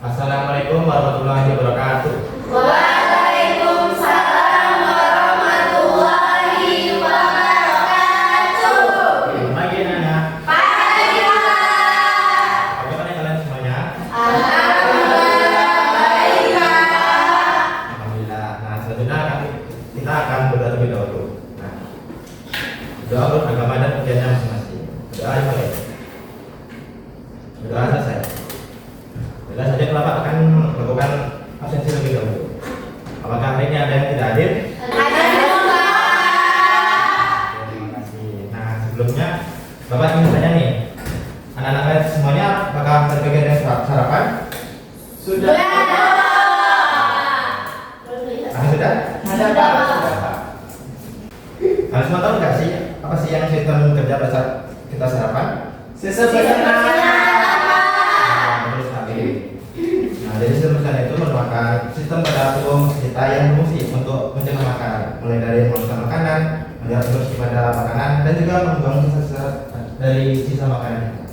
Assalamualaikum warahmatullahi wabarakatuh. Waalaikumsalam warahmatullahi wabarakatuh. Pagi anak. Pagi Pak. Bagaimana kalian semuanya? Alhamdulillah baik Pak. Alhamdulillah. Nah, selanjutnya kita akan berdoa terlebih dahulu. Nah, doa beragama dan ujiannya masing-masing. Doa mulai. Doa selesai. Bila saja Bapak akan melakukan absensi lebih dahulu. Apakah hari ini ada yang tidak hadir? Ada Pak. Terima kasih. Nah, sebelumnya Bapak ingin bertanya nih, anak-anak kalian semuanya apakah terbagian dengan sarapan? Sudah. Sudah? Sudah, Pak. Kalian semua tahu nggak sih apa sih yang sistem kerja pada saat kita sarapan? Sistem kerja. Betul sekali. Nah, jadi sistem kerja itu merupakan sistem pada tubuh kita yang berfungsi untuk mencegah makanan, mulai dari mengonsumsi makanan, melihat terus pada makanan, dan juga membuang sisa-sisa dari sisa makanan kita.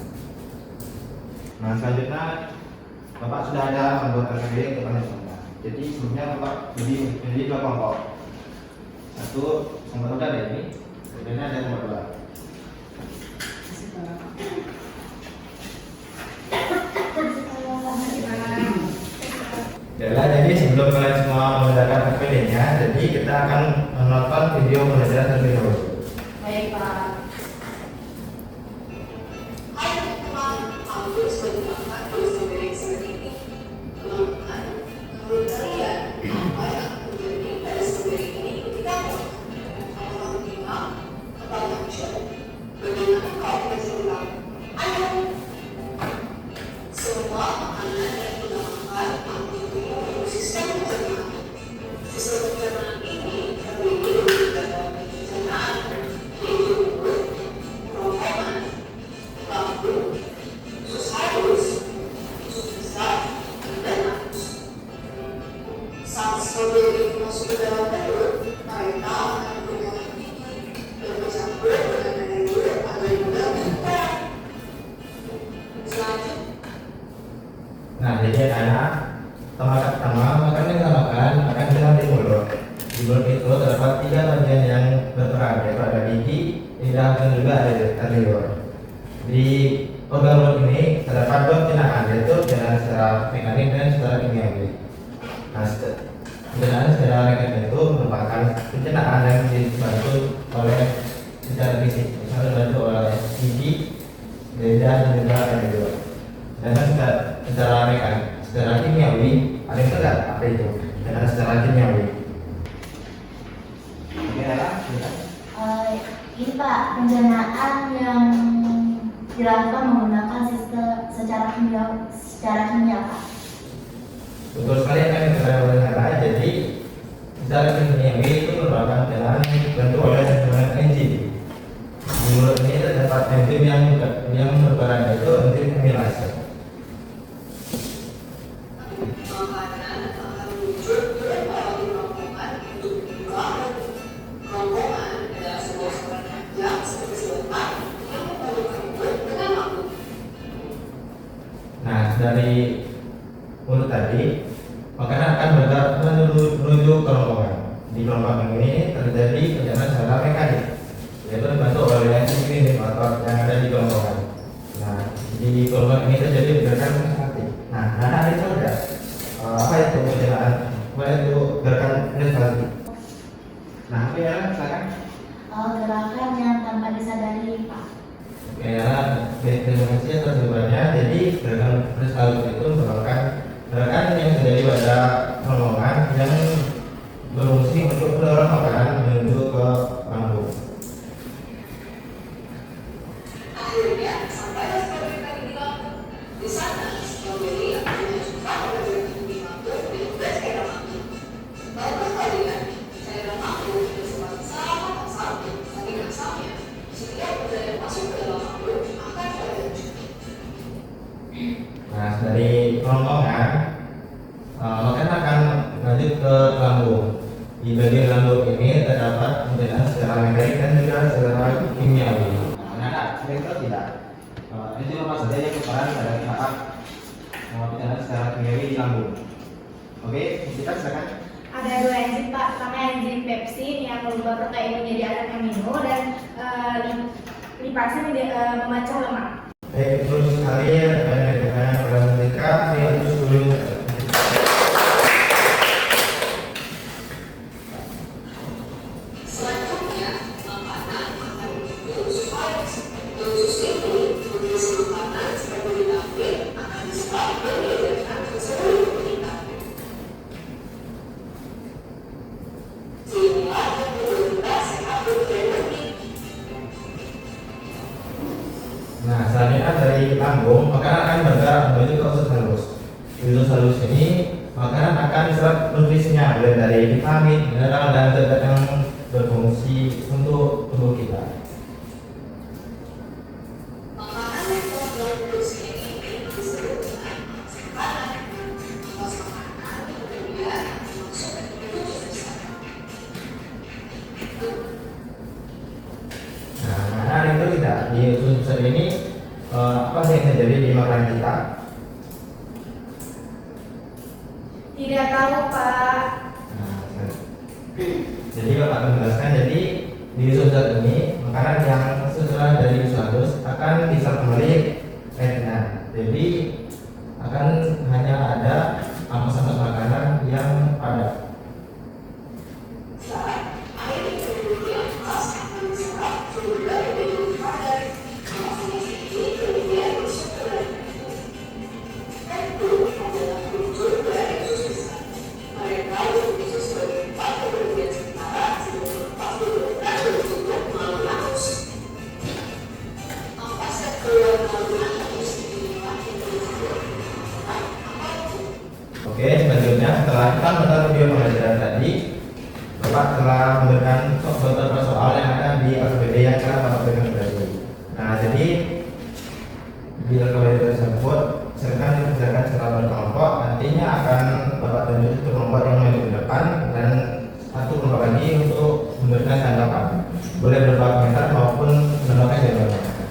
Nah, selanjutnya Bapak sudah ada membuat sendiri untuk kalian semua. Jadi sebelumnya Bapak menjadi dua kelompok. Satu kelompok udah ada ini, kemudian ada kelompok dua. Jadi sebelum kalian semua mengerjakan PPD-nya, jadi kita akan menonton video pembelajaran terlebih dahulu. Baik Pak. Nah, jadi anak pertama makanan yang kita makan akan hilang di mulut. Di mulut itu terdapat tiga bagian yang berperan, yaitu ada gigi, lidah, dan juga ada liur. Di organ mulut ini terdapat dua pencernaan, yaitu pencernaan secara mekanik dan secara kimiawi. Nah, pencernaan secara mekanik itu merupakan pencernaan yang dibantu oleh secara fisik, misalnya dibantu oleh gigi, lidah, dan juga ada liur. Dan secara mekanik, secara kimiawi, ada yang tegak apa itu? Dan ada secara kimiawi. Oke, Ini Pak, pencernaan yang dilakukan menggunakan sistem secara kimia Pak. betul sekali apa yang dikatakan oleh Nara. Jadi secara kimiawi itu merupakan pencernaan yang dibantu oleh dengan enzim. Di mulut ini terdapat enzim yang berperan, yaitu enzim amilase. Nah, dari mulut tadi, makanan akan bergerak menuju kerongkongan. Di kerongkongan ini terjadi pencernaan secara mekanik, yaitu dibantu oleh enzim ini atau yang ada di kerongkongan. Nah, di kerongkongan ini terjadi gerakan hati. Nah, ada itu ada apa itu pencernaan? Apa itu gerakan hati? Nah, oke ya, silakan. Gerakan yang tanpa disadari Pak. Oke ya, terima kasih atas jawabannya. Jadi gerakan hati itu merupakan gerakan yang terjadi pada kerongkongan yang berfungsi untuk mendorong makanan menuju ke lambung. Akhirnya sampailah seperti tadi bilang di sana membeli akhirnya suka belajar di mampu di daerah mampu. Bahkan kalian daerah mampu bersifat sama satu saking asalnya setiap budaya yang masuk ke dalam mampu akan berlanjut. Nah, dari kerongkongan makanan akan lanjut ke lambung. Di bagian lambung ini terdapat pencernaan secara mekanik dan juga secara kimiawi. Nah, ada itu tidak? Ini cuma saja yang berperan pada saat pencernaan secara kimiawi di lambung. Oke, kita silakan. Ada dua enzim Pak, pertama enzim pepsin yang merubah protein menjadi asam amino dan lipase memecah lemak. Terus sekali rekan-rekan perhatikan terus dulu. Selanjutnya, makanan akan diusus virus. Usus ini berisi makanan seperti vitamin akan diserap dan diedarkan ke seluruh tubuh. Sehingga tubuh kita sehat dan lebih. Nah, selanjutnya dari lambung, makanan akan bergerak menuju ke usus halus. Di usus halus ini, makanan akan diserap nutrisinya mulai dari vitamin, mineral, dan zat yang berfungsi untuk tubuh kita. Makanan yang telah memproduksi ini disebut dengan makanan. Pas makanan kemudian masuk ke tubuh besar. Nah, makanan itu tidak di usus besar ini apa sih yang terjadi di makanan kita? Tidak tahu Pak. Nah, jadi Bapak akan menjelaskan, jadi di usus besar ini makanan yang sesuai dari usus halus akan diserap kembali retina. Jadi akan hanya ada ampas-ampas makanan yang padat. Saat air yang kemudian pas akan diserap sehingga menjadi padat. Ampas-ampas ini kemudian masuk ke dalam tubuh. Itu adalah muncul dari usus besar. Mereka berusus sebagai tempat kemudian sementara sebelum lepas diberikan untuk melalui anus. Ampas yang keluar melalui anus inilah yang disebut apa itu? Oke, selanjutnya setelah kita menonton video pembelajaran tadi, Bapak telah memberikan beberapa soal yang ada di LKPD yang telah Bapak berikan tadi. Nah, jadi di LKPD tersebut silakan dikerjakan secara berkelompok. Nantinya akan Bapak tunjuk ke kelompok yang maju ke depan dan satu kelompok lagi untuk memberikan tanggapan. Boleh berupa komentar maupun menambahkan jawabannya.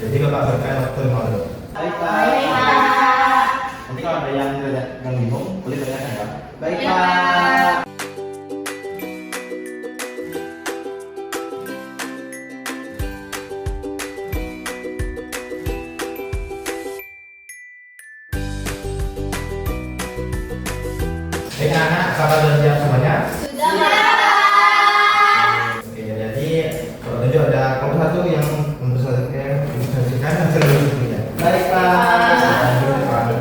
Jadi Bapak berikan waktu 5 menit. Baik Baik Pak. Pak. Nanti kalau ada yang bingung, boleh tanyakan ya. Baik Pak. Baik anak, apakah sudah siap semuanya? Sudah Pak. Oke, jadi kalau tunjuk ada kelompok satu yang mempresentasikan hasil diskusinya. Baik Pak. Lanjut, Pak.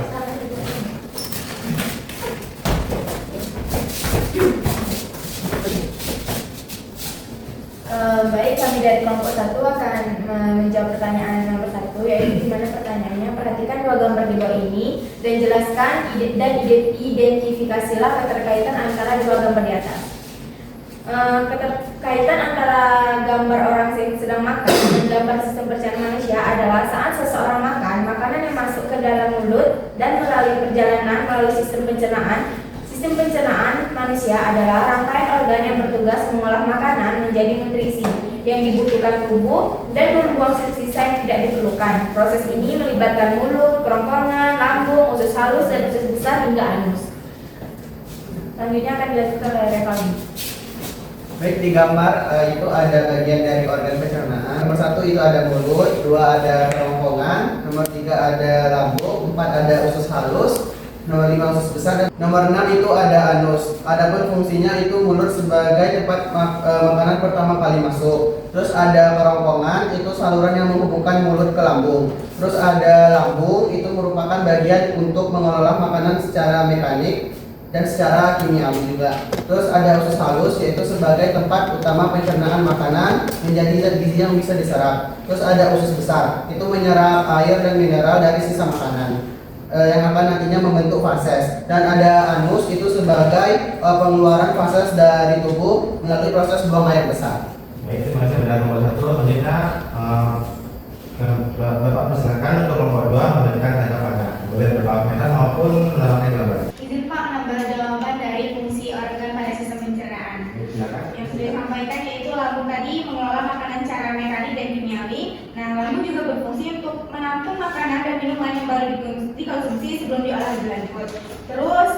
Baik, kami dari kelompok 1 akan menjawab pertanyaan nomor 1, yaitu di mana pertanyaannya. Perhatikan dua gambar di bawah ini dan jelaskan dan identifikasilah keterkaitan antara dua gambar di atas. Keterkaitan antara gambar orang yang sedang makan dan gambar sistem pencernaan manusia adalah saat seseorang makan, makanan yang masuk ke dalam mulut dan melalui perjalanan melalui sistem pencernaan. Sistem pencernaan manusia adalah rangkaian organ yang bertugas mengolah makanan menjadi nutrisi yang dibutuhkan tubuh dan membuang sisa yang tidak diperlukan. Proses ini melibatkan mulut, kerongkongan, lambung, usus halus, dan usus besar hingga anus. Selanjutnya akan dilakukan oleh Revaldi. Baik, di gambar itu ada bagian dari organ pencernaan. Nomor 1 itu ada mulut, 2 ada kerongkongan, nomor 3 ada lambung, 4 ada usus halus, nomor 5 usus besar, dan nomor 6 itu ada anus. Adapun fungsinya itu mulut sebagai tempat makanan pertama kali masuk. Terus ada kerongkongan, itu saluran yang menghubungkan mulut ke lambung. Terus ada lambung, itu merupakan bagian untuk mengelola makanan secara mekanik dan secara kimiawi juga. Terus ada usus halus, yaitu sebagai tempat utama pencernaan makanan menjadi zat gizi yang bisa diserap. Terus ada usus besar, itu menyerap air dan mineral dari sisa makanan yang akan nantinya membentuk fases. Dan ada anus, itu sebagai pengeluaran fases dari tubuh melalui proses buang air besar. Baik, terima kasih pada nomor 1. Selanjutnya Bapak persilakan untuk nomor 2 memberikan tanggapannya. Boleh berupa komentar maupun menambahkan jawaban. Izin Pak menambah jawaban dari fungsi organ pada sistem pencernaan. Silakan. Yang sudah disampaikan yaitu lambung tadi mengelola makanan secara mekanik dan kimiawi. Nah, Lambung juga berfungsi untuk menampung makanan dan minuman yang baru dikonsumsi sebelum diolah lebih lanjut. Terus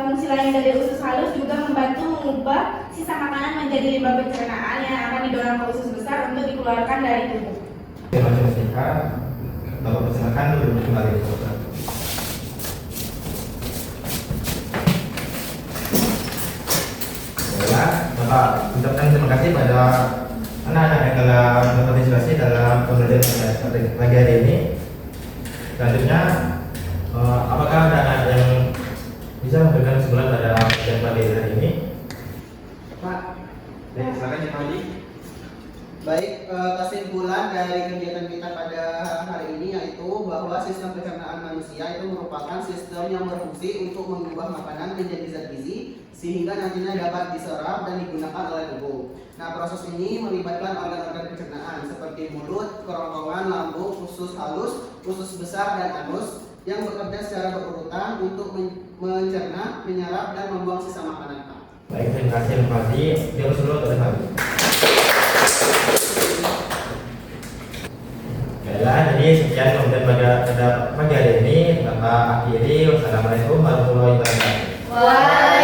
fungsi lain dari usus halus juga membantu mengubah sisa makanan menjadi limbah pencernaan yang akan didorong ke usus besar untuk dikeluarkan dari tubuh. Terima kasih singkat. Bapak persilakan duduk kembali. Ya, Bapak ucapkan terima kasih pada anak-anak yang telah berpartisipasi dalam penelitian pagi hari ini. Selanjutnya, apakah ada anak yang bisa memberikan kesimpulan pada penelitian pagi hari ini? Pak. Baik, silakan Cik Haji. Baik, kesimpulan dari kegiatan kita pada hari ini yaitu bahwa sistem pencernaan manusia itu merupakan sistem yang berfungsi untuk mengubah makanan menjadi zat gizi sehingga nantinya dapat diserap dan digunakan oleh tubuh. Nah, proses ini melibatkan organ-organ pencernaan seperti mulut, kerongkongan, lambung, usus halus, usus besar, dan anus yang bekerja secara berurutan untuk mencerna, menyerap, dan membuang sisa makanan. Baik, terima kasih Pak Haji. Dia dulu terus Haji. Baiklah, jadi sekian kemudian pada pagi hari ini Bapak akhiri. Wassalamualaikum warahmatullahi wabarakatuh. Wah.